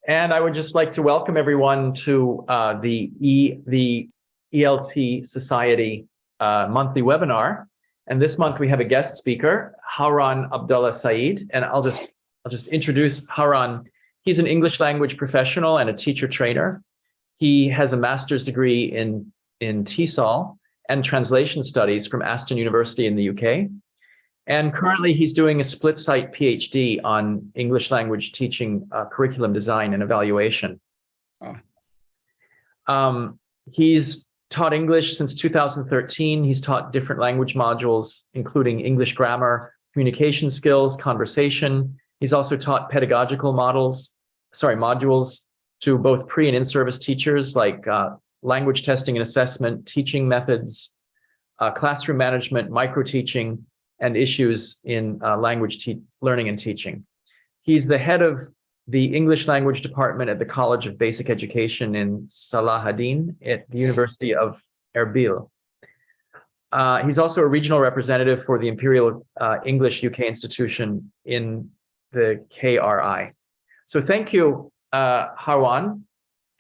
And I would just like to welcome everyone to the ELTSociety monthly webinar. And this month we have a guest speaker, Haroon Abdullah Saeed. And I'll just introduce Haroon. He's an English language professional and a teacher trainer. He has a master's degree in TESOL and translation studies from Aston University in the UK. And currently he's doing a split site PhD on English language teaching, curriculum design and evaluation. He's taught English since 2013. He's taught different language modules, including English grammar, communication skills, conversation. He's also taught pedagogical modules to both pre and in-service teachers, like language testing and assessment, teaching methods, classroom management, micro-teaching, and issues in language learning and teaching. He's the head of the English language department at the College of Basic Education in Salahuddin at the University of Erbil. He's also a regional representative for the Imperial English UK institution in the KRI. So thank you, Haroon,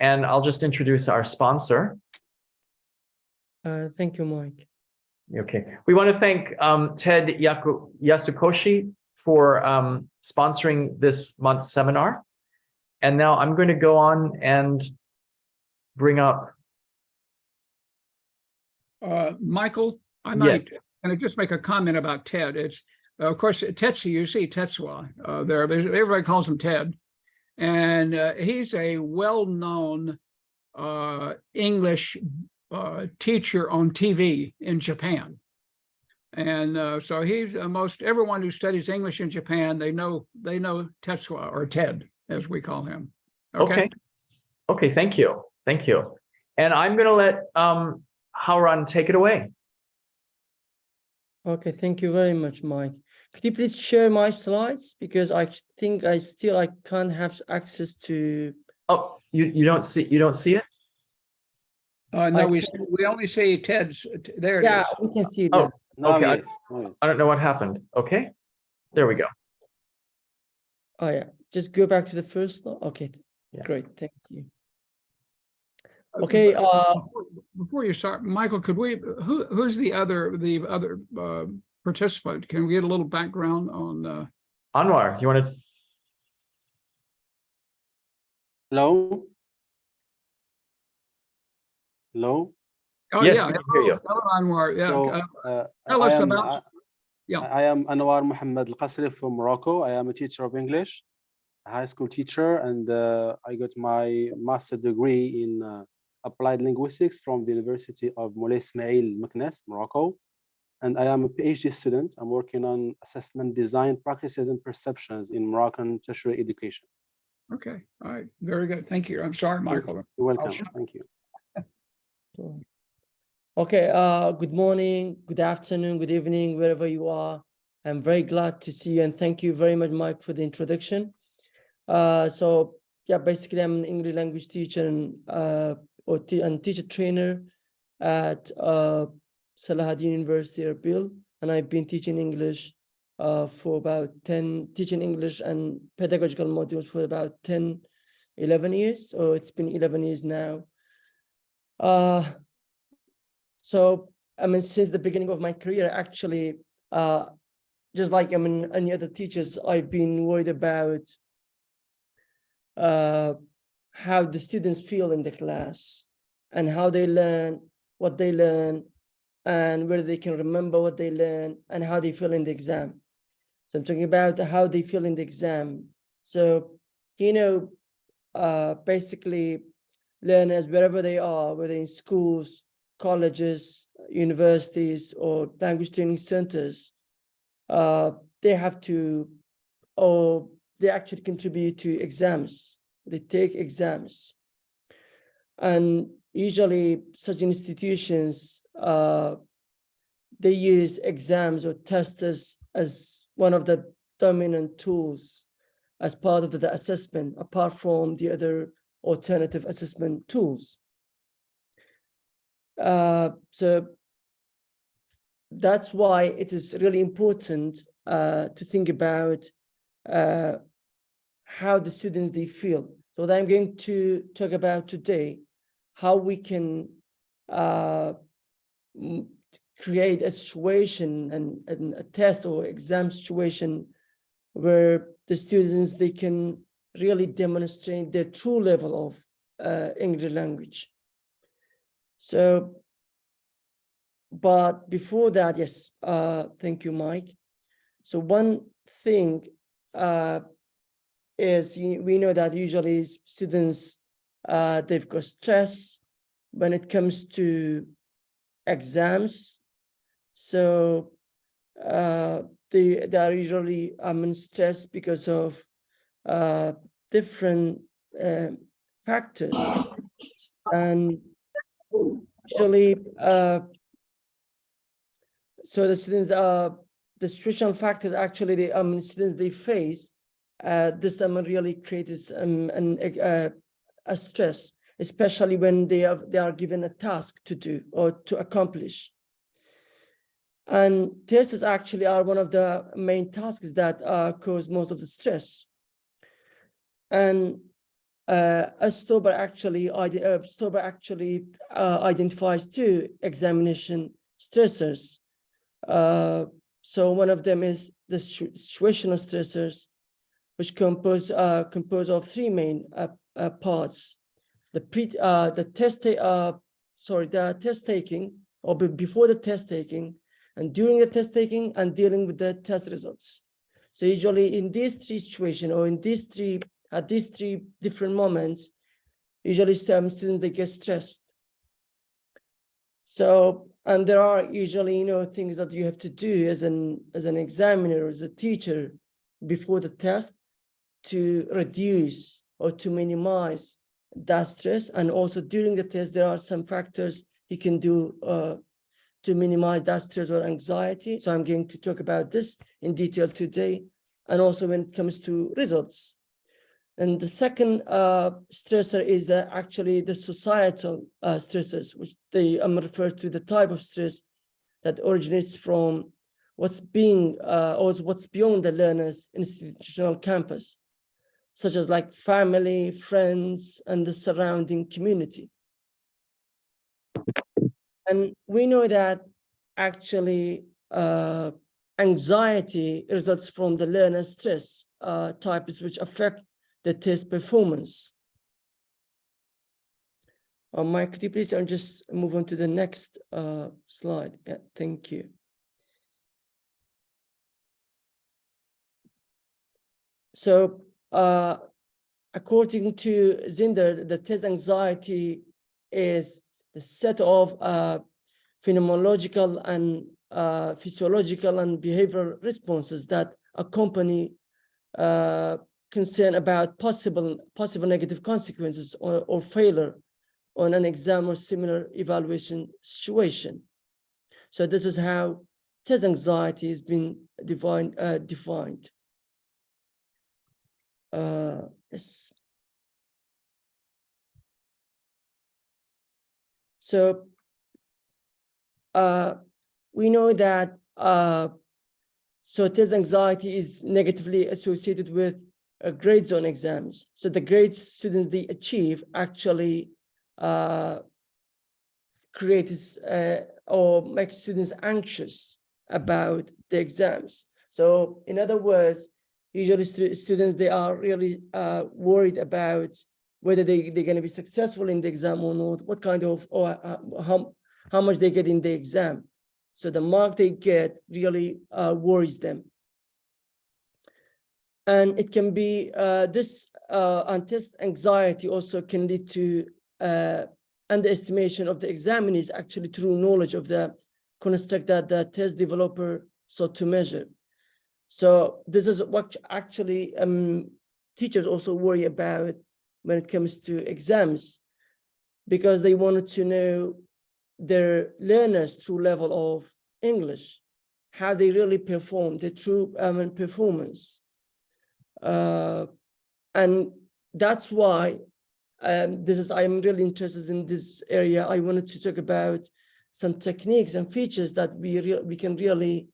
and I'll just introduce our sponsor. Thank you, Mike. Okay, we want to thank Ted Yasukoshi for sponsoring this month's seminar. And now I'm going to go on and bring up. Michael, I might can I just make a comment about Ted. It's of course Tetsu, you see Tetsua there. Everybody calls him Ted. And he's a well-known English teacher on TV in Japan, and so he's most everyone who studies English in Japan, they know Tetsua, or Ted as we call him. Okay, thank you, and I'm going to let Haroon take it away. Okay, thank you very much, Mike. Could you please share my slides, because I think I can't have access to. Oh, you don't see it? No, we only see Ted's. There it is. Yeah, we can see it. Oh, okay. Nice. I don't know what happened. Okay, there we go. Oh yeah, just go back to the first slide. Okay, yeah. Great, thank you. Okay. Before you start, Michael, could we? Who's the other participant? Can we get a little background on? Anwar, you want to? Hello. Hello. Oh, yes, yeah. we can hear you. Hello, Anwar. Yeah. So, tell us about. Yeah. I am Anwar Mohammed Al-Qasri from Morocco. I am a teacher of English, a high school teacher, and I got my master's degree in applied linguistics from the University of Moulay Ismail Meknes, Morocco. And I am a PhD student. I'm working on assessment design practices and perceptions in Moroccan tertiary education. Okay. All right. Very good. Thank you. I'm sorry, Michael. You're welcome. Thank you. Okay, good morning, good afternoon, good evening, wherever you are. I'm very glad to see you, and thank you very much, Mike, for the introduction. So yeah, basically I'm an English language teacher and teacher trainer at Salahuddin University, Erbil, and I've been teaching English for about teaching English and pedagogical modules for about 11 years. So it's been 11 years now. So, I mean, since the beginning of my career, actually, just like any other teachers, I've been worried about how the students feel in the class and how they learn, what they learn, and whether they can remember what they learn and how they feel in the exam. So I'm talking about how they feel in the exam. So, basically, learners, wherever they are, whether in schools, colleges, universities, or language training centers, they have to, or they actually contribute to exams. They take exams. And usually such institutions, they use exams or tests as one of the dominant tools as part of the assessment, apart from the other alternative assessment tools. So that's why it is really important to think about how the students they feel. So what I'm going to talk about today, how we can create a situation and a test or exam situation where the students, they can really demonstrate their true level of English language. So, but before that, yes, thank you, Mike. So one thing is we know that usually students, they've got stress when it comes to exams. So they are usually stressed because of different factors, and usually so the students the situational factors actually the students they face this really creates a stress, especially when they are given a task to do or to accomplish. And tests actually are one of the main tasks that cause most of the stress. And Stober actually identifies two examination stressors. So one of them is the situational stressors, which compose of three main parts: the test taking, or before the test taking, and during the test taking, and dealing with the test results. So usually in these three situations, or in these three different moments, usually students they get stressed. So, and there are usually things that you have to do as an examiner, as a teacher, before the test to reduce or to minimize that stress. And also during the test, there are some factors you can do to minimize that stress or anxiety. So I'm going to talk about this in detail today, and also when it comes to results. And the second stressor is actually the societal stressors, which they refer to the type of stress that originates from what's beyond the learner's institutional campus, such as like family, friends, and the surrounding community. And we know that actually anxiety results from the learner's stress types, which affect the test performance. Mike, could you please just move on to the next slide? Yeah, thank you. So according to Zinder, the test anxiety is the set of phenomenological and physiological and behavioral responses that accompany concern about possible negative consequences or failure on an exam or similar evaluation situation. So this is how test anxiety has been defined. Yes. So we know that so test anxiety is negatively associated with grade zone exams. So the grades students they achieve actually creates or makes students anxious about the exams. So in other words, usually students they are really worried about whether they're going to be successful in the exam or not, what kind of or how much they get in the exam. So the mark they get really worries them. And it can be and test anxiety also can lead to underestimation of the examinee's actually true knowledge of the construct that the test developer sought to measure. So this is what actually teachers also worry about when it comes to exams, because they wanted to know their learners' true level of English, how they really perform, the true performance. And that's why I'm really interested in this area. I wanted to talk about some techniques and features that we can really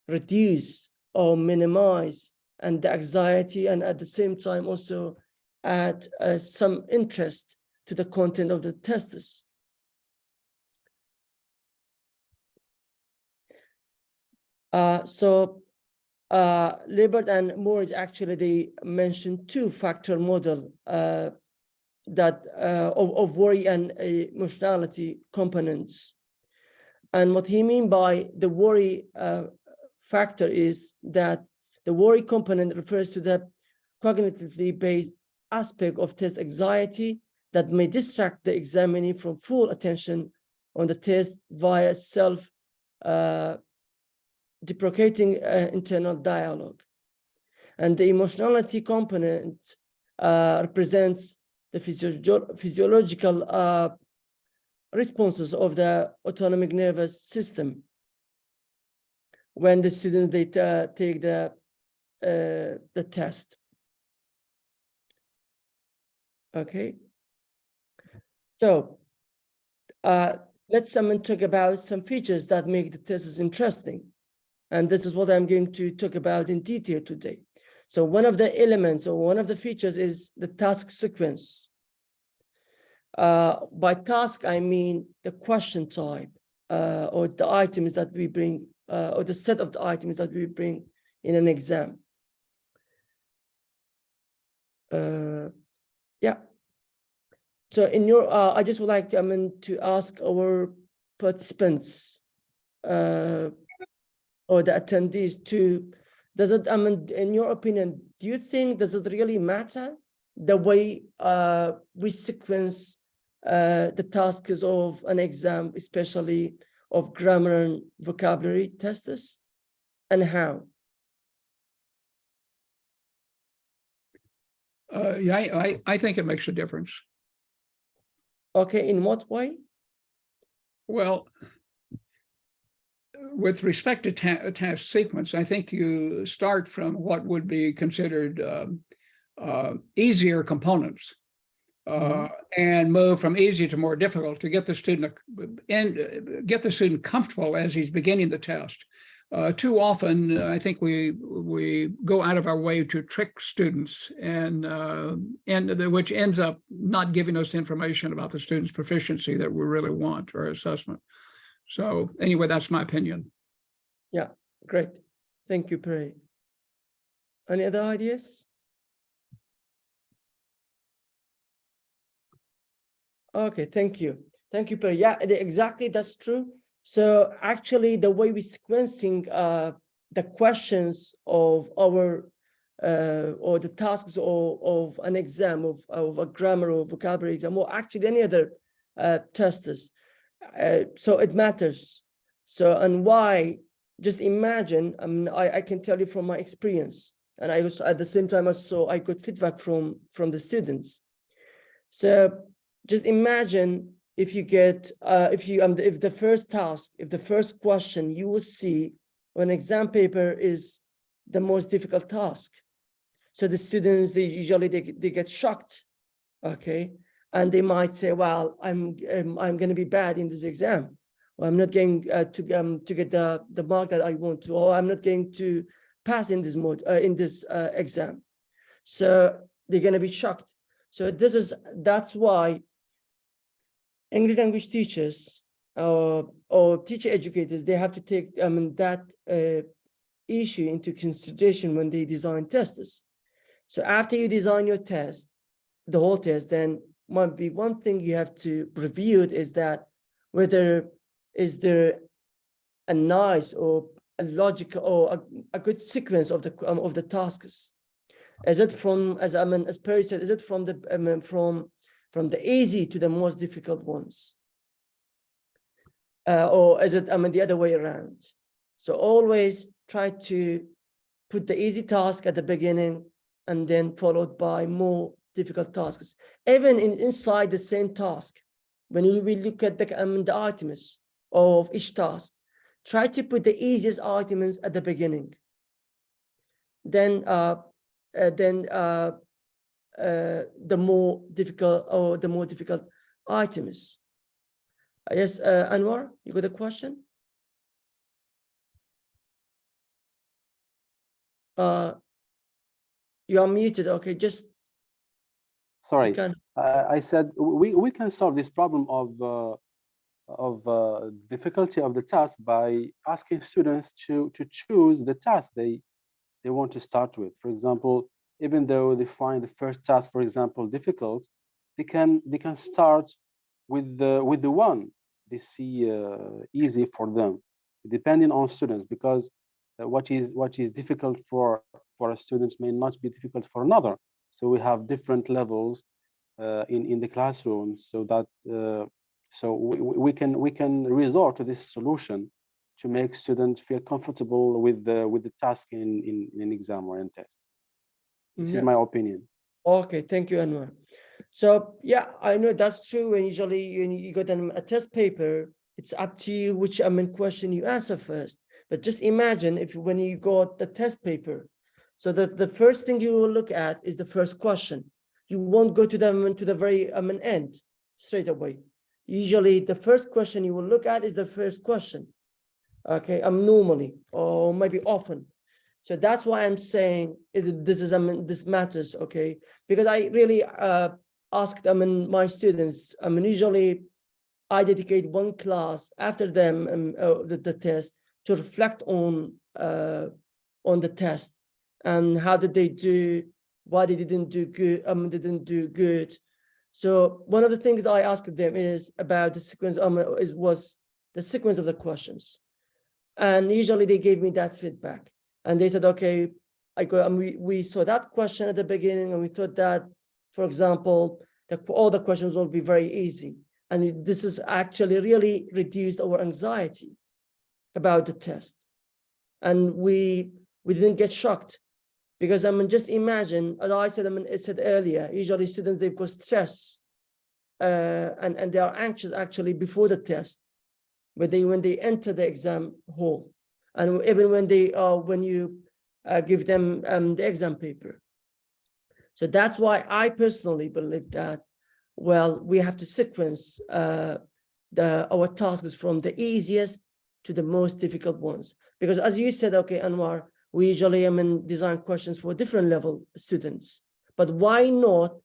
reduce or minimize and the anxiety, and at the same time also add some interest to the content of the tests. Libert and Moritz actually, they mentioned two-factor model that of worry and emotionality components. And what he mean by the worry factor is that the worry component refers to the cognitively based aspect of test anxiety that may distract the examinee from full attention on the test via self-deprecating internal dialogue. And the emotionality component represents the physiological responses of the autonomic nervous system when the students they take the test. Okay, so let's talk about some features that make the tests interesting, and this is what I'm going to talk about in detail today. So one of the elements or one of the features is the task sequence. By task, I mean the question type or the items that we bring or the set of the items that we bring in an exam. Yeah. So in your, I just would like to ask our participants or the attendees to, does it, in your opinion, do you think, does it really matter the way we sequence the tasks of an exam, especially of grammar and vocabulary tests, and how? Yeah, I think it makes a difference. Okay, in what way? Well, with respect to task sequence, I think you start from what would be considered easier components and move from easy to more difficult to get the student comfortable as he's beginning the test. Too often, I think we go out of our way to trick students, and which ends up not giving us information about the student's proficiency that we really want or assessment. So anyway, that's my opinion. Yeah, great. Thank you, Perry. Any other ideas? Okay, thank you. Thank you, Perry. Yeah, exactly, that's true. So actually, the way we sequencing the questions of our or the tasks of an exam of a grammar or vocabulary exam, or actually any other tests. So it matters. So, and why? Just imagine. I can tell you from my experience, and I was at the same time also I got feedback from the students. So just imagine if you get if the first task, if the first question you will see on exam paper is the most difficult task. So the students, they usually they get shocked, okay, and they might say, well, I'm going to be bad in this exam, or I'm not going to get the mark that I want to, or I'm not going to pass in this mode in this exam. So they're going to be shocked. So that's why English language teachers or teacher educators, they have to take that issue into consideration when they design tests. So after you design your test, the whole test, then might be one thing you have to review it is that whether is there a nice or a logical or a good sequence of the tasks. Is it from, as Perry said, is it from the from the easy to the most difficult ones, or is it the other way around? So always try to put the easy task at the beginning and then followed by more difficult tasks. Even inside the same task, when you will look at the items of each task, try to put the easiest items at the beginning. Then the more difficult items. Yes, Anwar, you got a question? You are muted. Okay, just. Sorry, can. I said we can solve this problem of difficulty of the task by asking students to choose the task they want to start with. For example, even though they find the first task, for example, difficult, they can start with the one they see easy for them, depending on students, because what is difficult for a student may not be difficult for another. So we have different levels in the classroom, so that so we can resort to this solution to make students feel comfortable with the task in an exam or in test. This is my opinion. Okay, thank you, Anwar. So yeah, I know that's true. And usually when you got a test paper, it's up to you which question you answer first. But just imagine if when you got the test paper, so that the first thing you will look at is the first question. You won't go to the very end straight away. Usually the first question you will look at is the first question. Okay, normally or maybe often. So that's why I'm saying this matters, okay? Because I really asked my students. Usually I dedicate one class after them the test to reflect on the test and how did they do, why they didn't do good, didn't do good. So one of the things I asked them is about the sequence, was the sequence of the questions, and usually they gave me that feedback. And they said, okay, we saw that question at the beginning, and we thought that, for example, all the questions will be very easy. And this has actually really reduced our anxiety about the test. And we didn't get shocked, because just imagine, as I said earlier, usually students, they've got stress and they are anxious actually before the test, but when they enter the exam hall, and even when you give them the exam paper. So that's why I personally believe that, well, we have to sequence our tasks from the easiest to the most difficult ones. Because as you said, okay, Anwar, we usually design questions for different level students, but why not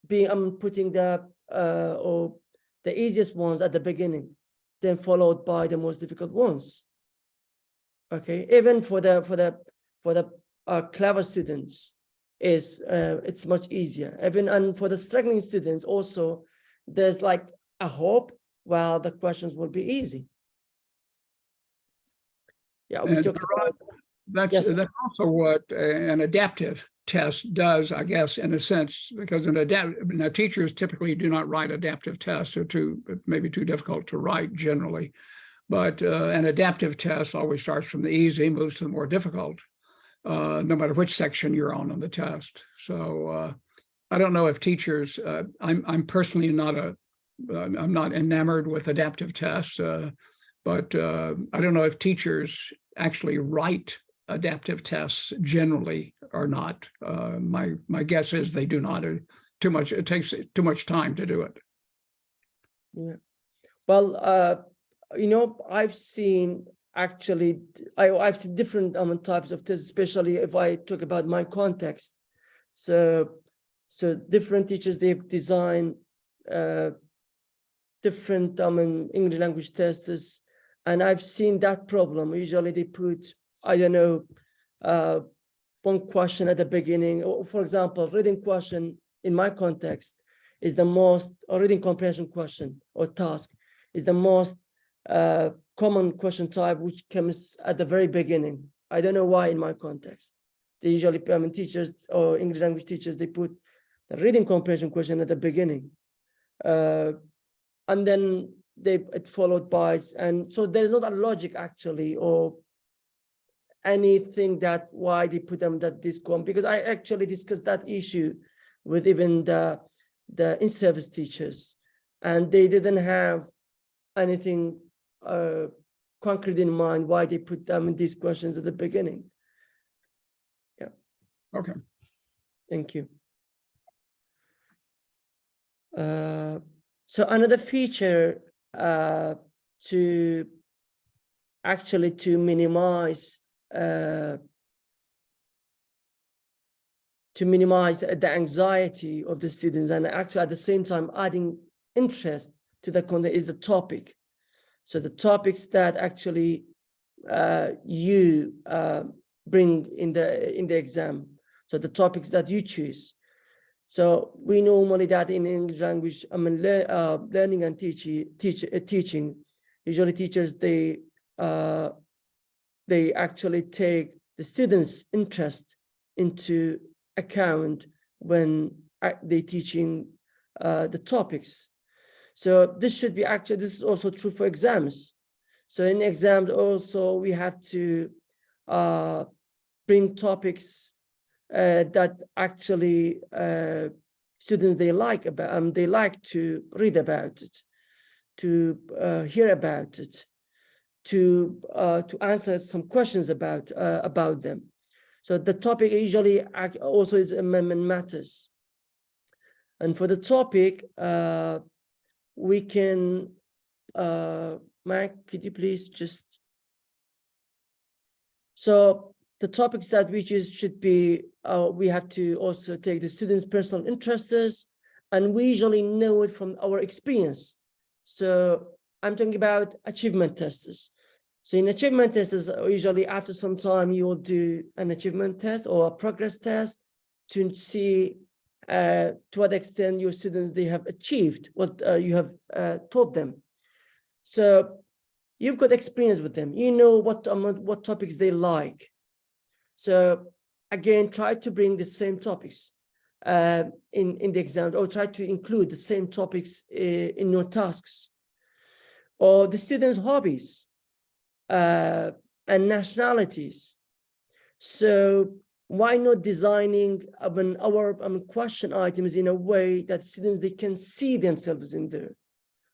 be putting the easiest ones at the beginning, then followed by the most difficult ones? Okay, even for the clever students, it's much easier. Even and for the struggling students also, there's like a hope, while the questions will be easy. Yeah, we talked about that's also what an adaptive test does, I guess, in a sense, because now teachers typically do not write adaptive tests. They're maybe too difficult to write generally. But an adaptive test always starts from the easy, moves to the more difficult, no matter which section you're on the test. So I don't know if teachers, I'm personally I'm not enamored with adaptive tests, but I don't know if teachers actually write adaptive tests generally or not. My guess is they do not. It takes too much time to do it. Yeah. Well, I've seen actually, I've seen different types of tests, especially if I talk about my context. So different teachers, they've designed different English language tests, and I've seen that problem. Usually they put, I don't know, one question at the beginning. For example, reading question in my context is the most, or reading comprehension question or task is the most common question type, which comes at the very beginning. I don't know why in my context. They usually, teachers or English language teachers, they put the reading comprehension question at the beginning. And then it followed by, and so there's not a logic actually, or anything that why they put them that this come, because I actually discussed that issue with even the in-service teachers, and they didn't have anything concrete in mind why they put them in these questions at the beginning. Yeah. Okay. Thank you. So another feature to minimize to minimize the anxiety of the students, and actually at the same time adding interest to the content is the topic. So the topics that actually you bring in the exam. So the topics that you choose. So we normally that in English language, learning and teaching, usually teachers, they actually take the students' interest into account when they teaching the topics. So this should be actually, this is also true for exams. So in exams also, we have to bring topics that actually students they like to read about it, to hear about it, to answer some questions about them. So the topic usually also is matters. And for the topic, we can, Mike, could you please just, so the topics that we choose should be, we have to also take the students' personal interests, and we usually know it from our experience. So I'm talking about achievement tests. So in achievement tests, usually after some time, you will do an achievement test or a progress test to see to what extent your students, they have achieved what you have taught them. So you've got experience with them. You know what topics they like. So again, try to bring the same topics in the exam, or try to include the same topics in your tasks. Or the students' hobbies and nationalities. So why not designing our question items in a way that students, they can see themselves in there,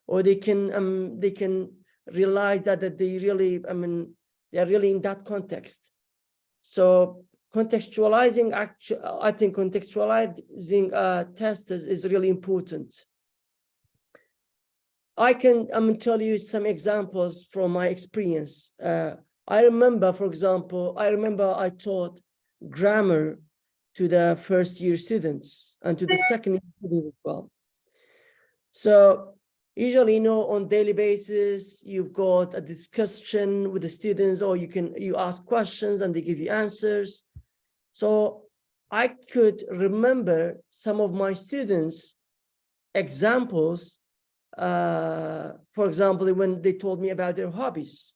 or they can realize that they really, they are really in that context. So contextualizing, actually, I think contextualizing tests is really important. I can tell you some examples from my experience. I remember, for example, I taught grammar to the first year students and to the second year students as well. So usually, on daily basis, you've got a discussion with the students, or you ask questions and they give you answers. So I could remember some of my students' examples, for example, when they told me about their hobbies,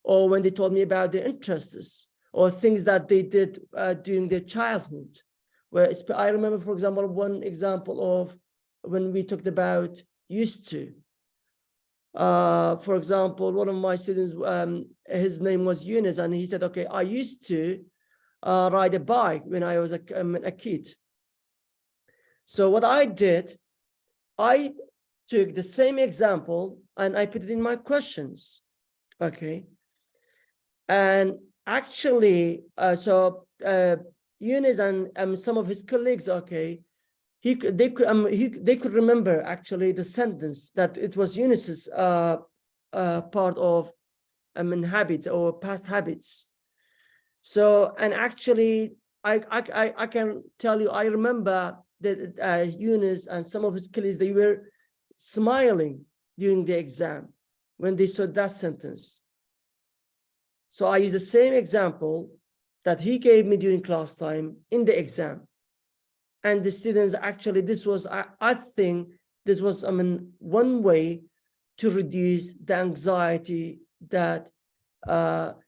or when they told me about their interests, or things that they did during their childhood. Where I remember, for example, one example of when we talked about used to. For example, one of my students, his name was Yunus, and he said, okay, I used to ride a bike when I was a kid. So what I did, I took the same example and I put it in my questions, okay? And actually, Yunus and some of his colleagues, okay, they could remember actually the sentence that it was Yunus's part of habit or past habits. So, and actually, I can tell you, I remember that Yunus and some of his colleagues, they were smiling during the exam when they saw that sentence. So I use the same example that he gave me during class time in the exam. And the students actually, this was, I think this was, one way to reduce the anxiety that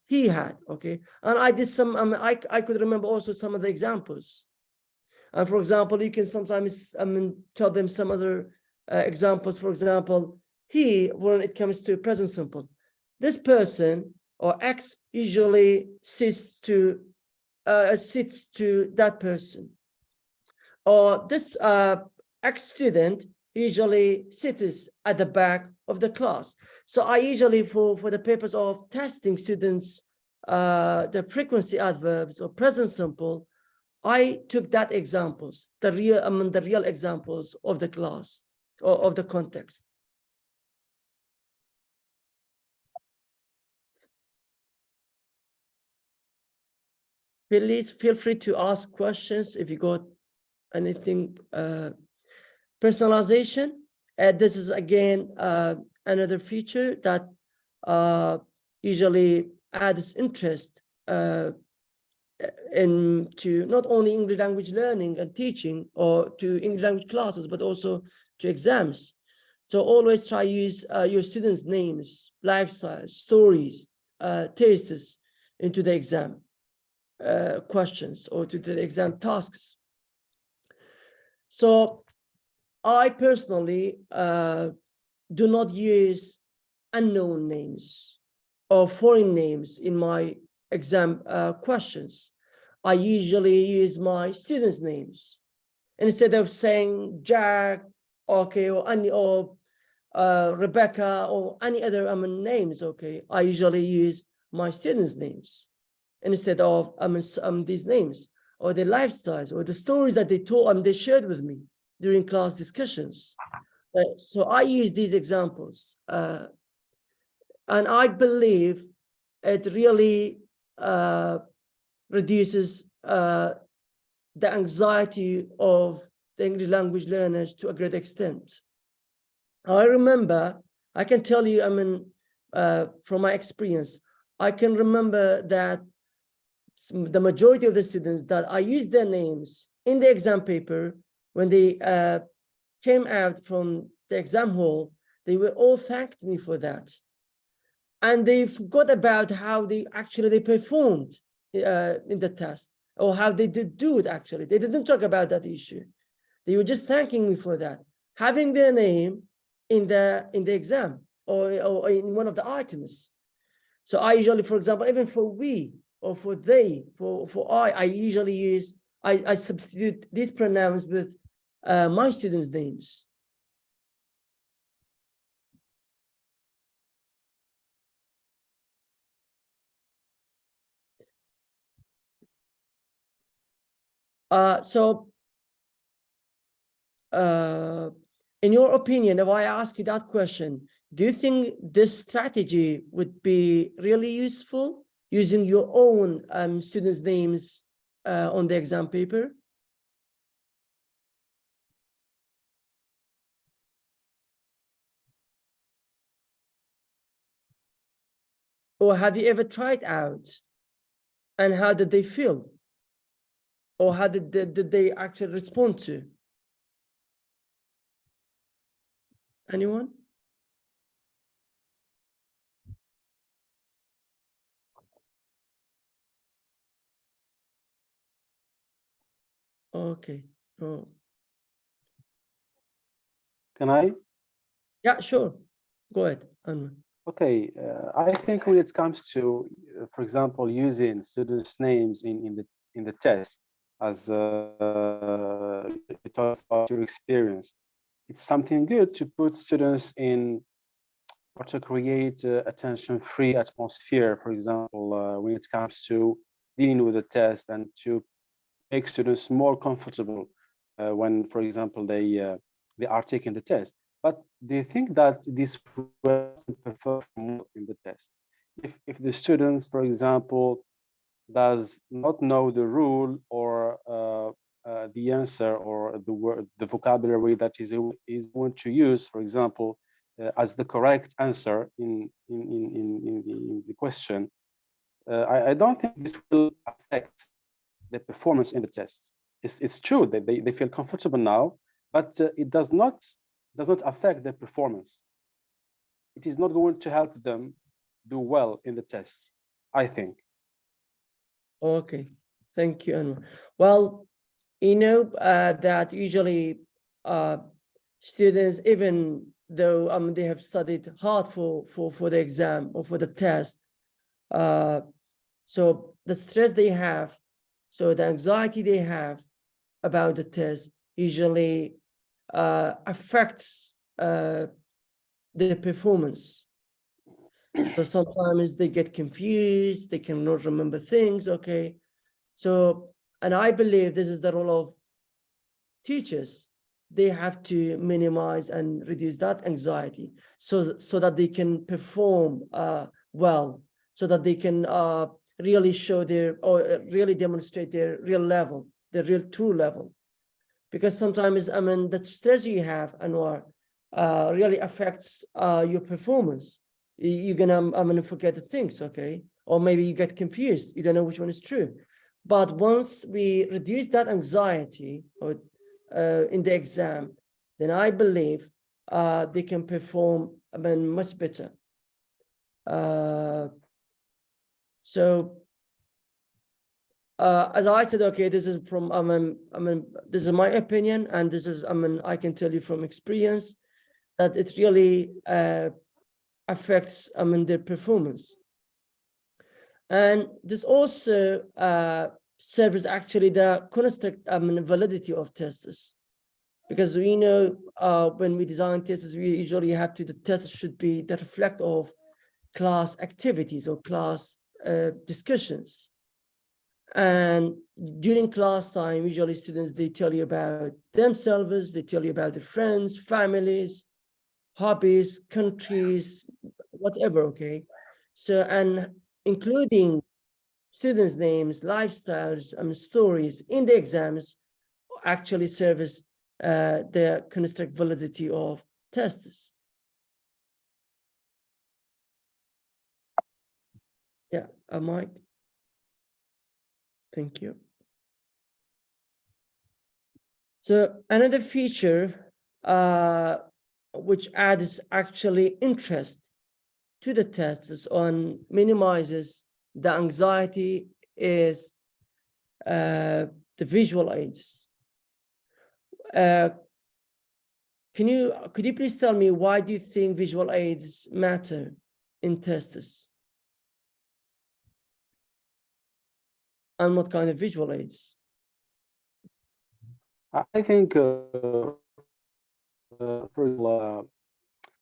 he had, okay? And I did some, I could remember also some of the examples. And for example, you can sometimes, tell them some other examples. For example, when it comes to present simple, this person or X usually sits to that person. Or this X student usually sits at the back of the class. So I usually, for the purpose of testing students, the frequency adverbs or present simple, I took that examples, the real examples of the class or of the context. please feel free to ask questions if you got anything. Personalization. This is again another feature that usually adds interest into not only English language learning and teaching or to English language classes, but also to exams. So always try use your students' names, lifestyles, stories, tastes into the exam questions or to the exam tasks. So I personally do not use unknown names or foreign names in my exam questions. I usually use my students' names instead of saying Jack, okay, or any or Rebecca or any other names. Okay, I usually use my students' names instead of these names or the lifestyles or the stories that they told and they shared with me during class discussions. So I use these examples, and I believe it really reduces the anxiety of the English language learners to a great extent. I remember, I can tell you, from my experience, I can remember that the majority of the students that I used their names in the exam paper, when they came out from the exam hall, they were all thanked me for that. And they forgot about how they performed in the test or how they did do it actually. They didn't talk about that issue. They were just thanking me for that. Having their name in the exam or in one of the items. So I usually, for example, even for we or for they, for I usually use, I substitute these pronouns with my students' names. In your opinion, if I ask you that question, do you think this strategy would be really useful, using your own students' names on the exam paper? Or have you ever tried out? And how did they feel? Or how did they actually respond to? Anyone? Okay. Oh. Can I? Yeah, sure. Go ahead, Anwar. Okay, I think when it comes to, for example, using students' names in the test, as you talked about your experience, it's something good to put students in or to create a tension-free atmosphere. For example, when it comes to dealing with a test and to make students more comfortable when, for example, they are taking the test. But do you think that this will perform in the test? If the students, for example, does not know the rule or the answer or the word, the vocabulary that is going to use, for example, as the correct answer in the question, I don't think this will affect the performance in the test. It's true that they feel comfortable now, but it does not affect their performance. It is not going to help them do well in the tests, I think. Okay, thank you, Anwar. Well, you know that usually students, even though they have studied hard for the exam or for the test, so the stress they have, so the anxiety they have about the test usually affects the performance. So sometimes they get confused, they cannot remember things, okay? So, and I believe this is the role of teachers. They have to minimize and reduce that anxiety so that they can perform well, so that they can really show their, or really demonstrate their real level, their real true level. Because sometimes, I mean, the stress you have, Anwar, really affects your performance. You're gonna, I'm gonna forget the things, okay? Or maybe you get confused. You don't know which one is true. But once we reduce that anxiety or in the exam, then I believe they can perform, I mean, much better. As I said, okay, this is from, this is my opinion, and this is, I can tell you from experience that it really affects, their performance. And this also serves actually the construct, validity of tests. Because we know when we design tests, we usually have to, the tests should be that reflect of class activities or class discussions. And during class time, usually students, they tell you about themselves, they tell you about their friends, families, hobbies, countries, whatever, okay? So, and including students' names, lifestyles, stories in the exams actually serves the construct validity of tests. Yeah, Mike. Thank you. So another feature which adds actually interest to the tests on minimizes the anxiety is the visual aids. Could you please tell me, why do you think visual aids matter in tests? And what kind of visual aids? I think for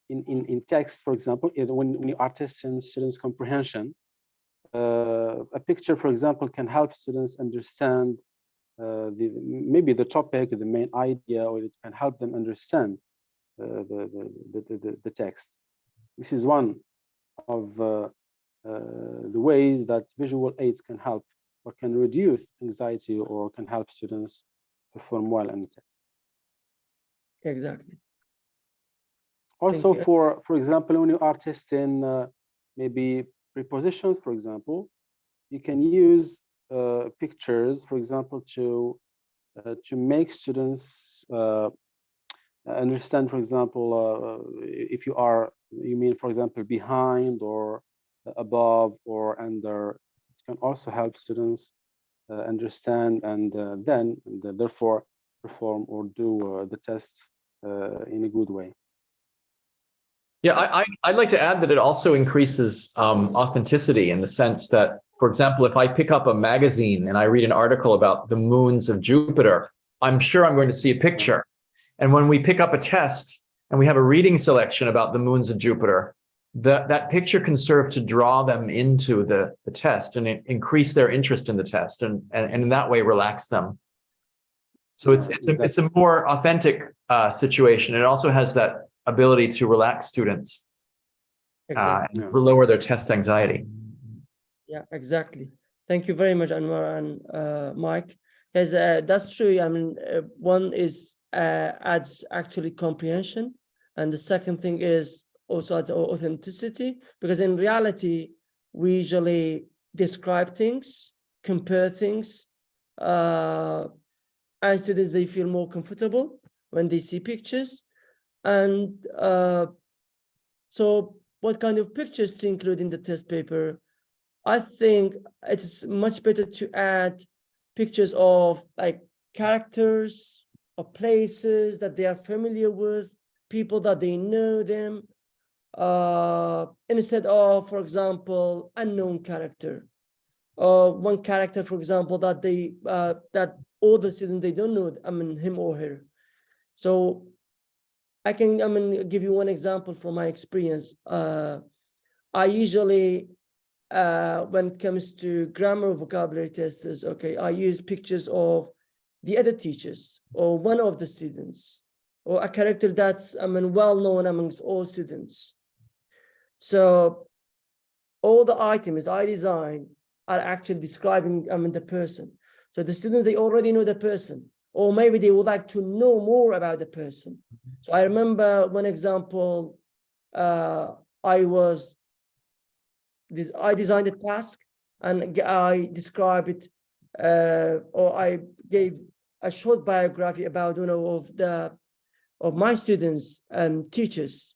in text, for example, when you are testing students' comprehension, a picture, for example, can help students understand maybe the topic, the main idea, or it can help them understand the text. This is one of the ways that visual aids can help or can reduce anxiety or can help students perform well in the test. Exactly. Also, for example, when you are testing maybe prepositions, for example, you can use pictures, for example, to make students understand, for example, if you mean, for example, behind or above or under. It can also help students understand and therefore perform or do the test in a good way. Yeah, I'd like to add that it also increases authenticity in the sense that, for example, if I pick up a magazine and I read an article about the moons of Jupiter, I'm sure I'm going to see a picture. And when we pick up a test and we have a reading selection about the moons of Jupiter, that picture can serve to draw them into the test and increase their interest in the test and in that way relax them. So it's a more authentic situation. It also has that ability to relax students and lower their test anxiety. Yeah, exactly. Thank you very much, Anwar and Mike. Yes, that's true. I mean, one is adds actually comprehension, and the second thing is also adds authenticity, because in reality, we usually describe things, compare things, and students, they feel more comfortable when they see pictures. And so what kind of pictures to include in the test paper? I think it's much better to add pictures of like characters or places that they are familiar with, people that they know them, instead of, for example, unknown character. One character, for example, that they that all the students, they don't know, I mean, him or her. So I can, give you one example from my experience. I usually, when it comes to grammar or vocabulary tests, okay, I use pictures of the other teachers or one of the students or a character that's, well known amongst all students. So all the items I design are actually describing the person. So the students, they already know the person, or maybe they would like to know more about the person. So I remember one example, I designed a task and I described it, or I gave a short biography about of my students and teachers.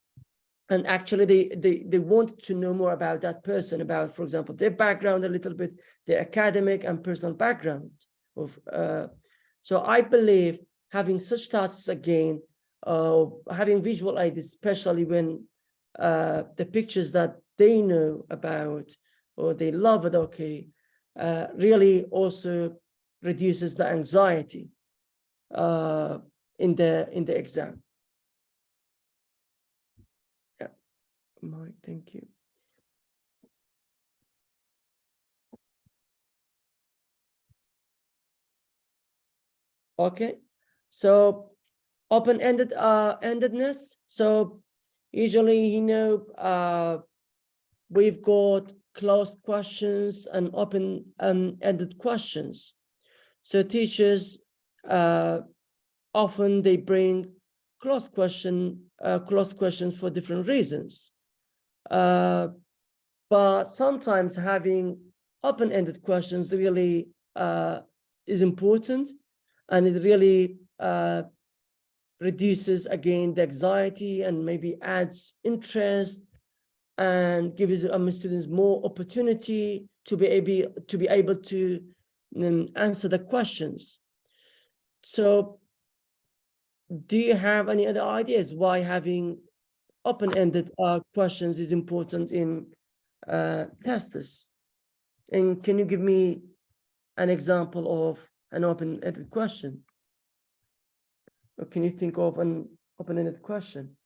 And actually they wanted to know more about that person, about, for example, their background a little bit, their academic and personal background. So I believe having such tasks again, having visual aids, especially when the pictures that they know about or they love it, okay, really also reduces the anxiety in the exam. Yeah, Mike, thank you. Okay, so open-endedness. So usually, we've got closed questions and open-ended questions. So teachers often they bring closed questions for different reasons. But sometimes having open-ended questions really is important, and it really reduces again the anxiety and maybe adds interest and gives students more opportunity to be able to answer the questions. So do you have any other ideas why having open-ended questions is important in tests? And can you give me an example of an open-ended question? Or can you think of an open-ended question?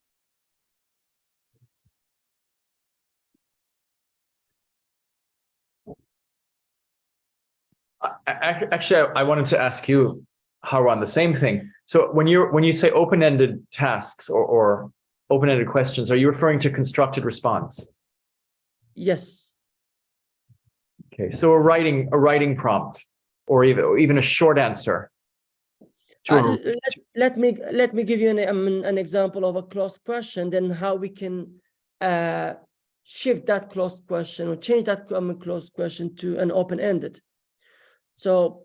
Actually, I wanted to ask you, Haroon, the same thing. So when you say open-ended tasks or open-ended questions, are you referring to constructed response? Yes. Okay, so a writing prompt, or even a short answer. Let me give you an example of a closed question, then how we can shift that closed question or change that closed question to an open-ended. So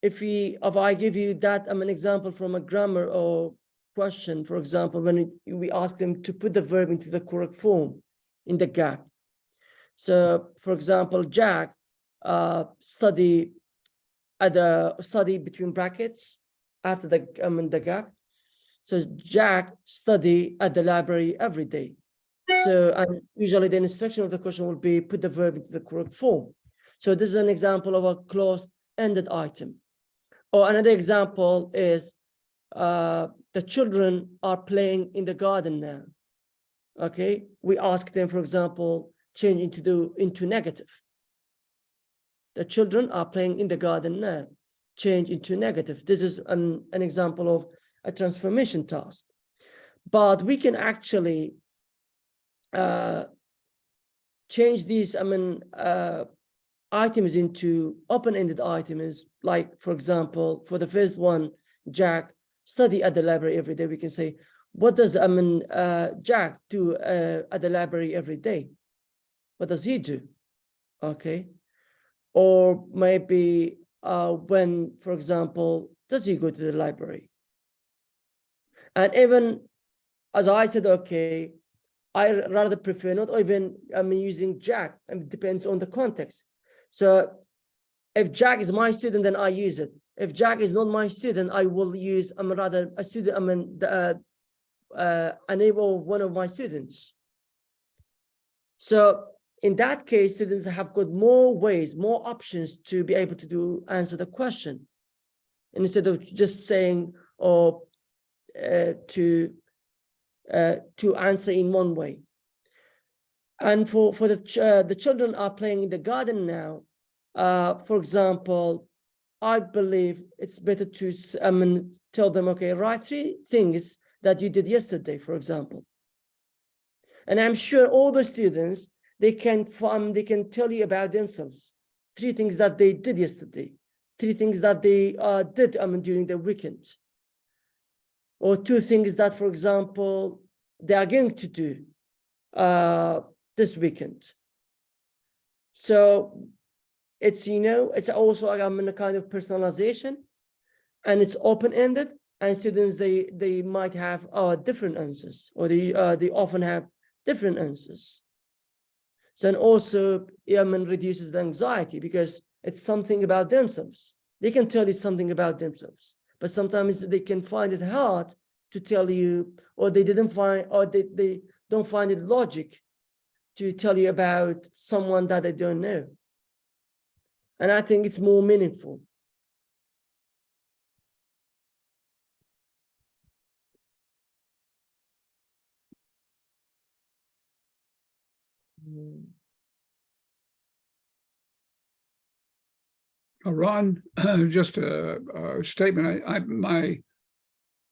if I give you that an example from a grammar or question, for example, when we ask them to put the verb into the correct form in the gap. So for example, Jack study between brackets after the gap. So Jack study at the library every day. So and usually the instruction of the question will be put the verb into the correct form. So this is an example of a closed-ended item. Or another example is the children are playing in the garden now. Okay, we ask them, for example, change into negative. The children are playing in the garden now. Change into negative. This is an example of a transformation task. But we can actually change these items into open-ended items. Like, for example, for the first one, Jack study at the library every day. We can say, what does Jack do at the library every day? What does he do? Okay. Or maybe when, for example, does he go to the library? And even as I said, okay, I rather prefer not even using Jack, and it depends on the context. So if Jack is my student, then I use it. If Jack is not my student, I will use rather a student, a name of one of my students. So in that case, students have got more ways, more options to be able to answer the question, instead of just saying or to answer in one way. And for the children are playing in the garden now. For example, I believe it's better to tell them, okay, write 3 things that you did yesterday, for example. And I'm sure all the students, they can tell you about themselves. 3 things that they did yesterday, 3 things that they did during the weekend, or 2 things that, for example, they are going to do this weekend. So it's, it's also a kind of personalization, and it's open-ended, and students, they might have different answers, or they often have different answers. So, and also reduces the anxiety, because it's something about themselves. They can tell you something about themselves, but sometimes they can find it hard to tell you, or they don't find it logic to tell you about someone that they don't know. And I think it's more meaningful. Ron, just a statement.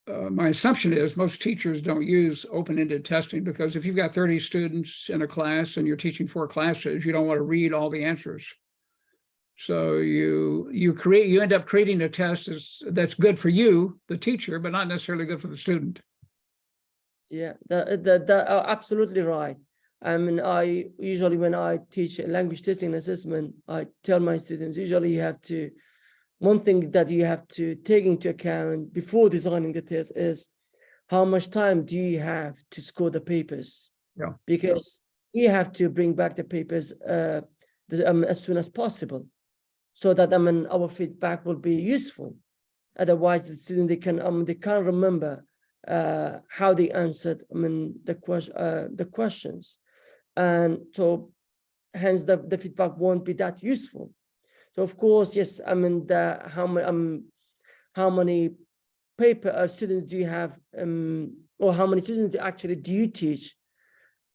My assumption is most teachers don't use open-ended testing, because if you've got 30 students in a class and you're teaching 4 classes, you don't want to read all the answers. So you end up creating a test that's good for you, the teacher, but not necessarily good for the student. Yeah, that absolutely right. I mean, I usually, when I teach language testing and assessment, I tell my students, usually one thing that you have to take into account before designing the test is how much time do you have to score the papers? Yeah. Because you have to bring back the papers as soon as possible, so that our feedback will be useful. Otherwise, the student, they can't remember how they answered the questions, and so hence the feedback won't be that useful. So of course, yes, how many paper students do you have, or how many students actually do you teach,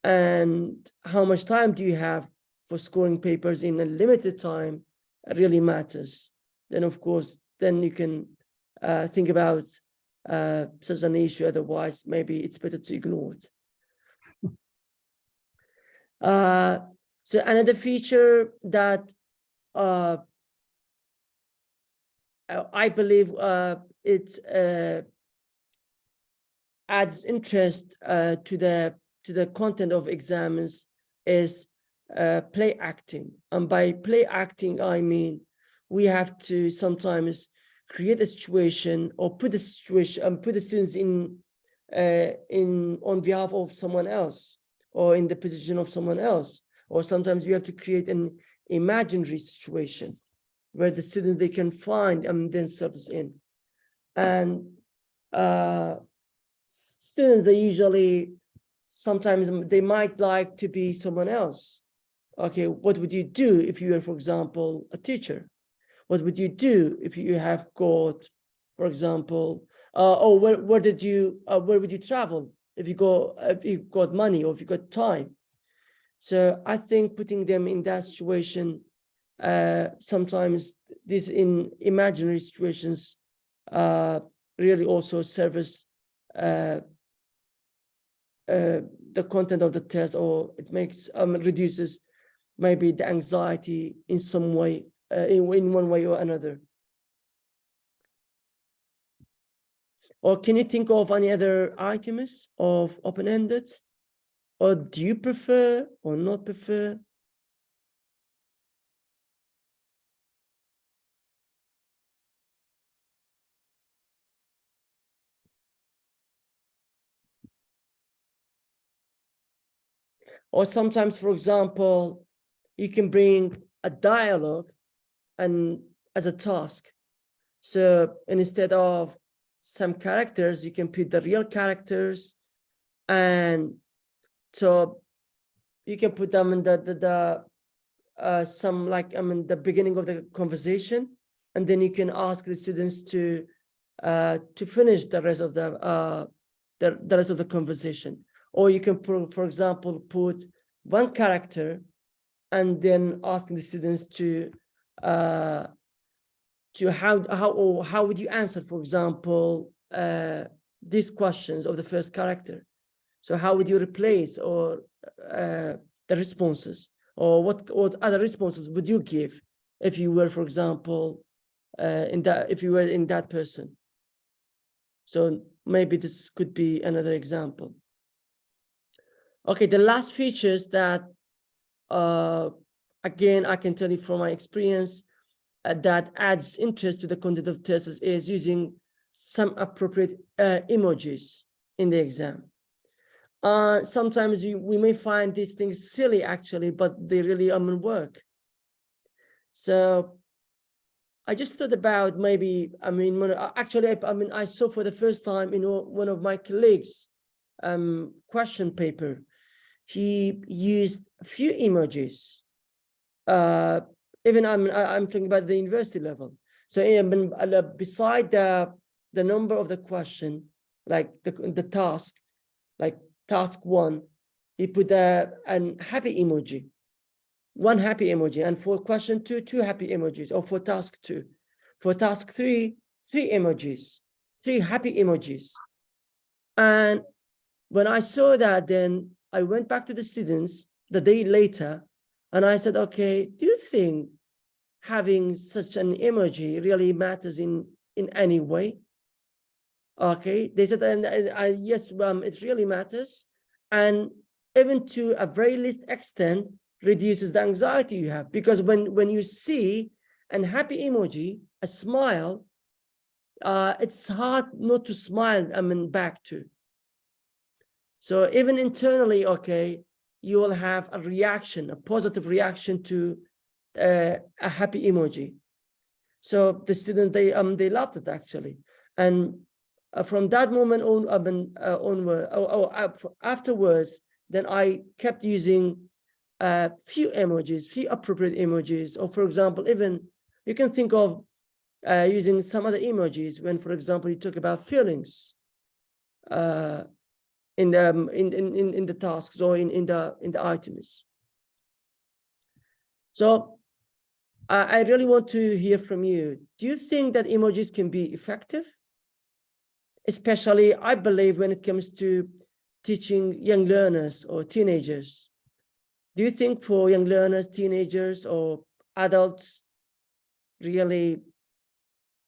and how much time do you have for scoring papers in a limited time really matters. Then of course, then you can think about such an issue. Otherwise, maybe it's better to ignore it. So another feature that I believe it adds interest to the content of exams is play acting. And by play acting, I mean we have to sometimes create a situation, or put the situation and put the students in on behalf of someone else, or in the position of someone else, or sometimes you have to create an imaginary situation where the students, they can find themselves in. And students, they usually, sometimes they might like to be someone else. Okay, what would you do if you were, for example, a teacher? What would you do if you have got, for example, where would you travel if you got money, or if you got time? So I think putting them in that situation, sometimes these in imaginary situations really also service the content of the test, or it makes reduces maybe the anxiety in some way, in one way or another. Or can you think of any other items of open-ended, or do you prefer or not prefer? Or sometimes, for example, you can bring a dialogue and as a task. So instead of some characters, you can put the real characters, and so you can put them in the beginning of the conversation, and then you can ask the students to finish the rest of the conversation. Or you can, for example, put one character and then asking the students to how would you answer, for example, these questions of the first character. So how would you replace or the responses, or what other responses would you give if you were, for example, if you were in that person? So maybe this could be another example. Okay, the last features that, again, I can tell you from my experience, that adds interest to the content of tests is using some appropriate emojis in the exam. Sometimes we may find these things silly, actually, but they really work. So I just thought about maybe, I saw for the first time, one of my colleagues' question paper. He used a few emojis. Even I'm talking about the university level. So beside the number of the question, like the task, like task 1, he put a happy emoji, 1 happy emoji, and for question 2, 2 happy emojis, or for task 2. For task 3, 3 emojis, 3 happy emojis. And when I saw that, then I went back to the students the day later, and I said, okay, do you think having such an emoji really matters in any way? Okay, they said, yes, it really matters. And even to a very least extent, reduces the anxiety you have. Because when you see an happy emoji, a smile, it's hard not to smile, back to. So even internally, okay, you will have a reaction, a positive reaction to a happy emoji. So the students, they loved it, actually. And from that moment on, afterwards, then I kept using few emojis, few appropriate emojis. Or for example, even you can think of using some other emojis when, for example, you talk about feelings in the tasks or in the items. So I really want to hear from you. Do you think that emojis can be effective? Especially, I believe, when it comes to teaching young learners or teenagers. Do you think for young learners, teenagers, or adults really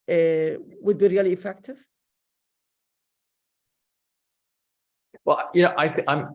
would be really effective? Well,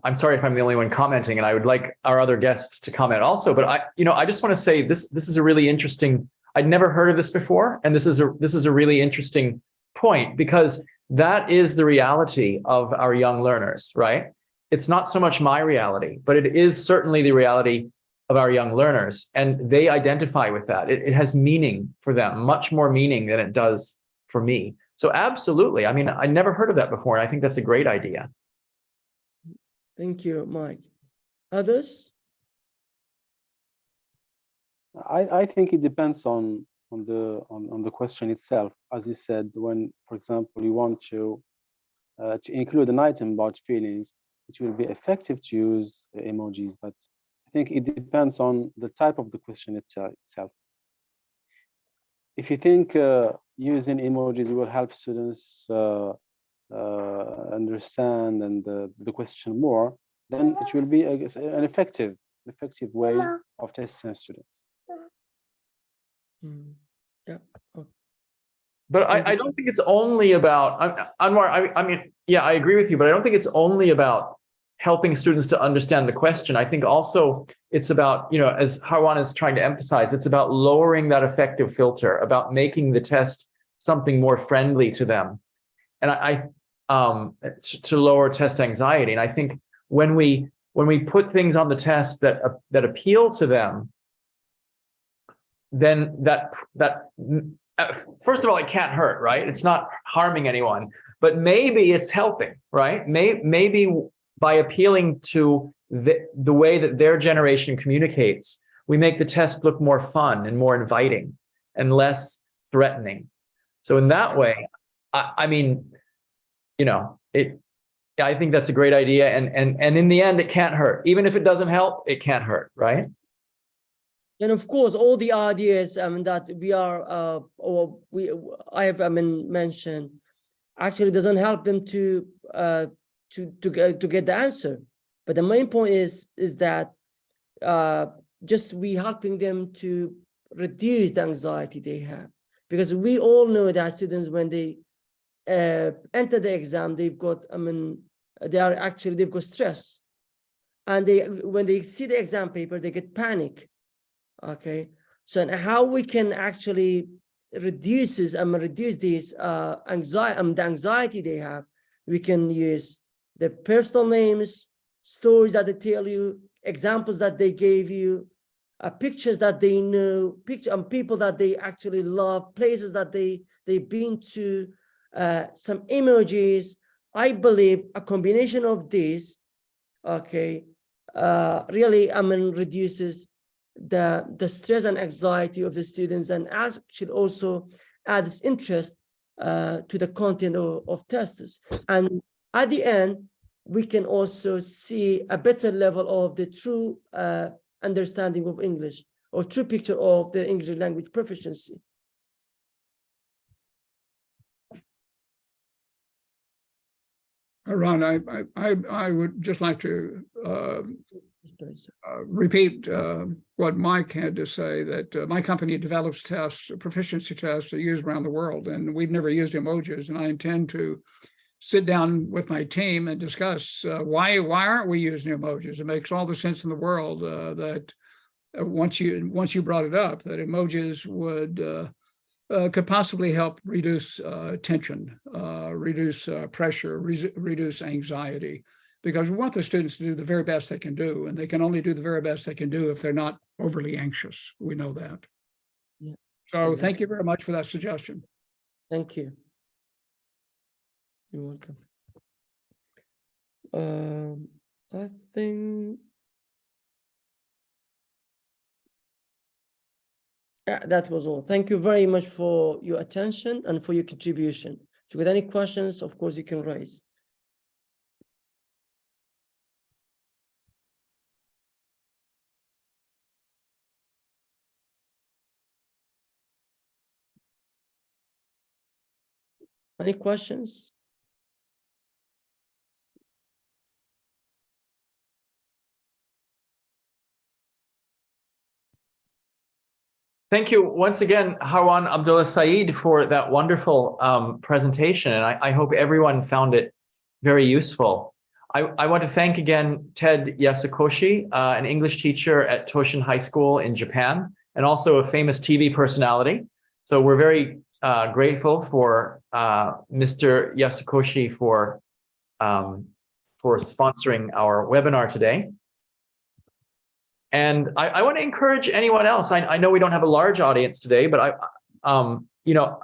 I'm sorry if I'm the only one commenting, and I would like our other guests to comment also. But I just want to say this is a really interesting. I'd never heard of this before, and this is a really interesting point, because that is the reality of our young learners, right? It's not so much my reality, but it is certainly the reality of our young learners, and they identify with that. It has meaning for them, much more meaning than it does for me. So absolutely. I mean, I never heard of that before, and I think that's a great idea. Thank you, Mike. Others? I think it depends on the question itself. As you said, when, for example, you want to include an item about feelings, it will be effective to use emojis, but I think it depends on the type of the question itself. If you think using emojis will help students understand and the question more, then it will be an effective way of testing students. Yeah. Okay. But I don't think it's only about, Anwar, I mean, yeah, I agree with you, but I don't think it's only about helping students to understand the question. I think also it's about, as Haroon is trying to emphasize, it's about lowering that affective filter, about making the test something more friendly to them. And to lower test anxiety. And I think when we put things on the test that appeal to them, then that first of all, it can't hurt, right? It's not harming anyone, but maybe it's helping, right? Maybe by appealing to the way that their generation communicates, we make the test look more fun and more inviting and less threatening. So in that way, I mean, I think that's a great idea, and in the end, it can't hurt. Even if it doesn't help, it can't hurt, right? And of course, all the ideas that we are I have mentioned actually doesn't help them to get the answer. But the main point is that just we helping them to reduce the anxiety they have, because we all know that students, when they enter the exam, they've got, they've got stress, and when they see the exam paper, they get panic. Okay, so and how we can actually reduce this anxiety, the anxiety they have, we can use the personal names, stories that they tell you, examples that they gave you, pictures that they know, people that they actually love, places that they've been to, some emojis. I believe a combination of these, okay, really, reduces the stress and anxiety of the students, and actually also adds interest to the content of tests. And at the end, we can also see a better level of the true understanding of English, or true picture of their English language proficiency. Ron, I would just like to repeat what Mike had to say, that my company develops tests, proficiency tests that are used around the world, and we've never used emojis, and I intend to sit down with my team and discuss why aren't we using emojis. It makes all the sense in the world that once you brought it up, that emojis would could possibly help reduce tension, reduce pressure, reduce anxiety, because we want the students to do the very best they can do, and they can only do the very best they can do if they're not overly anxious. We know that. Yeah. So thank you very much for that suggestion. Thank you. You're welcome. I think that was all. Thank you very much for your attention and for your contribution. If you got any questions, of course, you can raise. Any questions? Thank you once again, Haroon Abdullah Saeed, for that wonderful presentation. And I hope everyone found it very useful. I want to thank again Ted Yasukoshi, an English teacher at Toshin High School in Japan, and also a famous TV personality. So we're very grateful for Mr. Yasukoshi for sponsoring our webinar today. And I want to encourage anyone else. I know we don't have a large audience today, but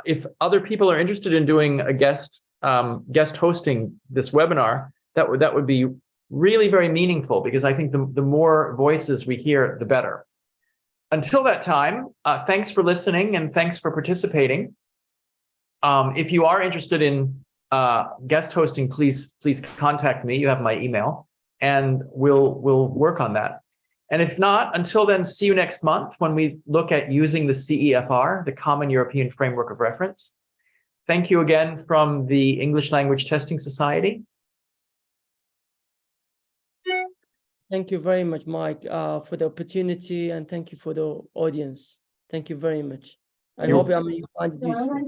if other people are interested in doing a guest hosting this webinar, that would be really very meaningful, because I think the more voices we hear, the better. Until that time, thanks for listening and thanks for participating. If you are interested in guest hosting, please contact me. You have my email, and we'll work on that. And if not, until then, see you next month when we look at using the CEFR, the Common European Framework of Reference. Thank you again from the English Language Testing Society. Thank you very much, Mike, for the opportunity, and thank you for the audience. Thank you very much. I hope you find it useful.